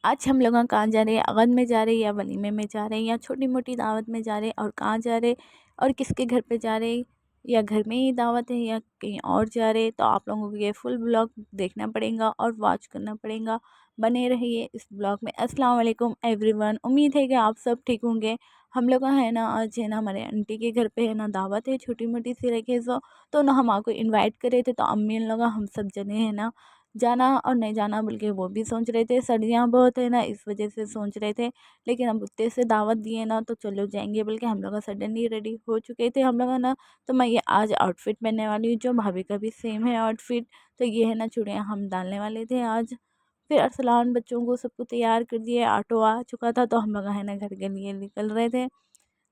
आज हम लोग कहाँ जा रहे हैं, अगन में जा रहे हैं या वलीमे में जा रहे हैं या छोटी मोटी दावत में जा रहे हैं, और कहाँ जा रहे हैं और किसके घर पे जा रहे हैं, या घर में ही दावत है या कहीं और जा रहे हैं। तो आप लोगों को ये फुल ब्लॉग देखना पड़ेगा और वॉच करना पड़ेगा। बने रहिए इस ब्लॉग में। अस्सलाम वालेकुम एवरीवन, उम्मीद है कि आप सब ठीक होंगे। हम लोग का है ना, आज है ना हमारे आंटी के घर पे है ना दावत है, छोटी मोटी सी रखे सो। तो ना हम आपको इनवाइट करे थे, तो अम्मी इन लोग हम सब जने है ना जाना और नहीं जाना बोल के वो भी सोच रहे थे। सर्दियाँ बहुत है ना, इस वजह से सोच रहे थे। लेकिन अब उत्ते से दावत दिए ना, तो चलो जाएंगे बोल के हम लोग सडनली रेडी हो चुके थे हम लोग ना। तो मैं ये आज आउटफिट पहनने वाली हूँ, जो भाभी का भी सेम है आउटफिट। तो ये है ना चूड़ियाँ हम डालने वाले थे आज। फिर अरसलान बच्चों को सबको तैयार कर दिए, ऑटो आ चुका था, तो हम लोग है ना घर के लिए निकल रहे थे।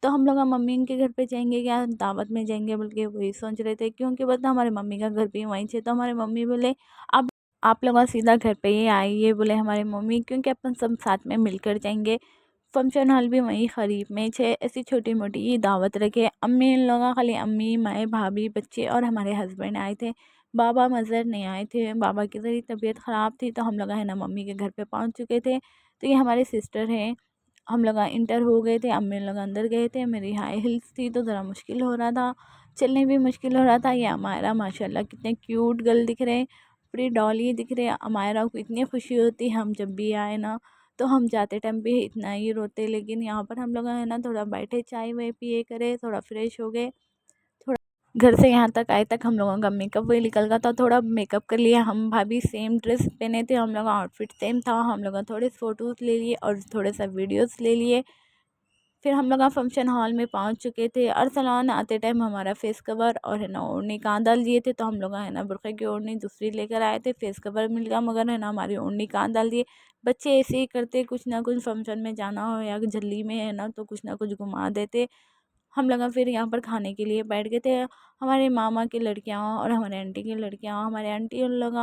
तो हम लोग मम्मी के घर पे जाएंगे क्या दावत में जाएंगे बोल के वही सोच रहे थे, क्योंकि बता हमारे मम्मी का घर भी वहीं से। तो हमारे मम्मी बोले अब आप लोग सीधा घर पे ही आइए, बोले हमारे मम्मी, क्योंकि अपन सब साथ में मिलकर जाएंगे। फंक्शन हॉल भी वहीं करीब में छे। ऐसी छोटी मोटी ही दावत रखे। अम्मी इन लोग खाली अम्मी माए भाभी बच्चे और हमारे हस्बैंड आए थे। बाबा मज़र नहीं आए थे, बाबा की थोड़ी तबीयत ख़राब थी। तो हम लोग है ना मम्मी के घर पे पहुंच चुके थे। तो ये हमारे सिस्टर हैं। हम लोग इंटर हो गए थे, अम्मी लोग अंदर गए थे। मेरी हाई हिल्स थी तो ज़रा मुश्किल हो रहा था, चलने भी मुश्किल हो रहा था। ये अमायरा माशाल्लाह कितने क्यूट गर्ल दिख रहे, पूरी डॉली दिख रहे। अमायरा को इतनी खुशी होती हम जब भी आए ना, तो हम जाते टाइम भी इतना ही रोते। लेकिन यहाँ पर हम लोग है ना थोड़ा बैठे, चाय वाय पिए करे, थोड़ा फ्रेश हो गए। थोड़ा घर से यहाँ तक आए तक हम लोगों का मेकअप वही निकल गया था। थोड़ा मेकअप कर लिया, हम भाभी सेम ड्रेस पहने थे, हम लोग का आउटफिट सेम था। हम लोग थोड़े फ़ोटोज़ ले लिए और थोड़े सा वीडियोज़ ले लिए। फिर हम लोग फंक्शन हॉल में पहुंच चुके थे। अरसलान आते टाइम हमारा फेस कवर और है ना ओढ़नी कहाँ डाल दिए थे, तो हम लोग है ना बुरखे की ओढ़नी दूसरी लेकर आए थे। फेस कवर मिल गया, मगर है ना हमारी ओढ़नी कहाँ डाल दिए। बच्चे ऐसे ही करते, कुछ ना कुछ फंक्शन में जाना हो या जल्दी में है ना, तो कुछ ना कुछ घुमा देते। हम लोग फिर यहाँ पर खाने के लिए बैठ गए थे। हमारे मामा की लड़कियाँ और हमारे आंटी की लड़कियाँ, हमारे आंटी उन लोग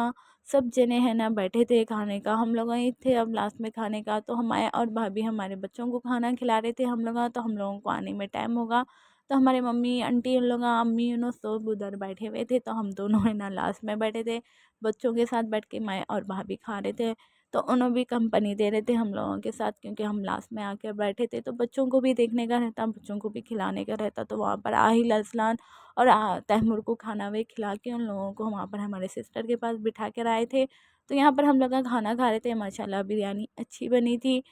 सब जने हैं ना बैठे थे खाने का। हम लोग ही थे अब लास्ट में खाने का। तो हमारे और भाभी हमारे बच्चों को खाना खिला रहे थे हम लोग। तो हम लोगों को आने में टाइम होगा, तो हमारे मम्मी आंटी उन लोग अम्मी उन्होंने सब उधर बैठे हुए थे। तो हम दोनों है ना लास्ट में बैठे थे, बच्चों के साथ बैठ के मैं और भाभी खा रहे थे। तो उन्होंने भी कंपनी दे रहे थे हम लोगों के साथ, क्योंकि हम लास्ट में आके बैठे थे। तो बच्चों को भी देखने का रहता, बच्चों को भी खिलाने का रहता। तो वहाँ पर आहिल असलान और तैमूर को खाना वे खिला के उन लोगों को वहाँ पर हमारे सिस्टर के पास बिठा कर आए थे। तो यहाँ पर हम लोग का खाना खा रहे थे। माशाल्लाह बिरयानी अच्छी बनी थी,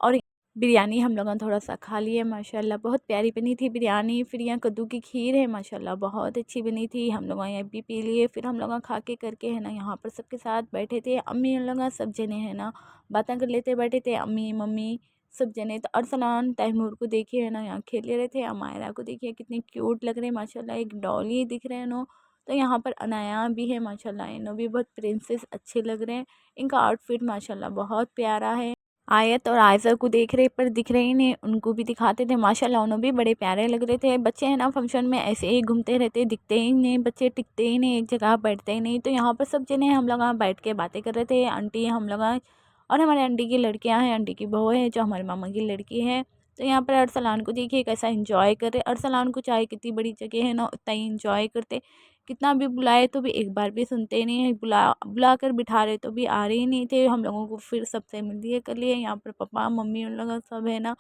और बिरयानी हम लोगों ने थोड़ा सा खा लिए। माशाल्लाह बहुत प्यारी बनी थी बिरयानी। फिर यहाँ कद्दू की खीर है, माशाल्लाह बहुत अच्छी बनी थी। हम लोग यहाँ भी पी लिए। फिर हम लोग खा के करके है ना यहाँ पर सबके साथ बैठे थे। अम्मी उन लोग सब जने है ना बातें कर लेते बैठे थे, अम्मी मम्मी सब जने। तो अरसलान तैमूर को देखिए है ना यहाँ खेल रहे थे। अमायरा को देखिए कितने क्यूट लग रहे हैं, माशाल्लाह एक डॉली दिख रहे हैं नो। तो यहाँ पर अनाया भी है, माशाल्लाह इन्हों भी बहुत प्रिंसेस अच्छे लग रहे हैं। इनका आउटफिट माशाल्लाह बहुत प्यारा है। आयत और आयशा को देख रहे पर दिख रहे ही नहीं, उनको भी दिखाते थे। माशाल्लाह उन्होंने भी बड़े प्यारे लग रहे थे। बच्चे हैं ना फंक्शन में ऐसे ही घूमते रहते, दिखते ही नहीं, बच्चे टिकते ही नहीं, एक जगह बैठते ही नहीं। तो यहाँ पर सब जने हम लोग वहाँ बैठ के बातें कर रहे थे। आंटी हम लोग और हमारे आंटी की लड़कियाँ हैं, आंटी की बहू है जो हमारे मामा की लड़की है। तो यहाँ पर अरसलान को देखिए कैसा इंजॉय कर रहे। अरसलान को चाहे कितनी बड़ी जगह है ना उतना ही इंजॉय करते। कितना भी बुलाए तो भी एक बार भी सुनते नहीं है। बुला कर बिठा रहे तो भी आ रहे ही नहीं थे। हम लोगों को फिर सबसे मिल लिए कर लिए। यहाँ पर पापा मम्मी उन लोग सब है ना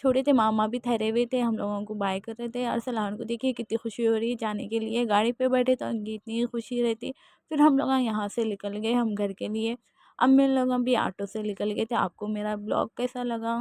छोड़े थे, मामा भी ठहरे हुए थे, हम लोगों को बाय कर रहे थे। अरसलान को देखिए कितनी खुशी हो रही है जाने के लिए। गाड़ी पे बैठे तो उनकी इतनी खुशी रहती। फिर हम लोग यहाँ से निकल गए हम घर के लिए। अब हम लोग भी ऑटो से निकल गए थे। आपको मेरा ब्लॉग कैसा लगा?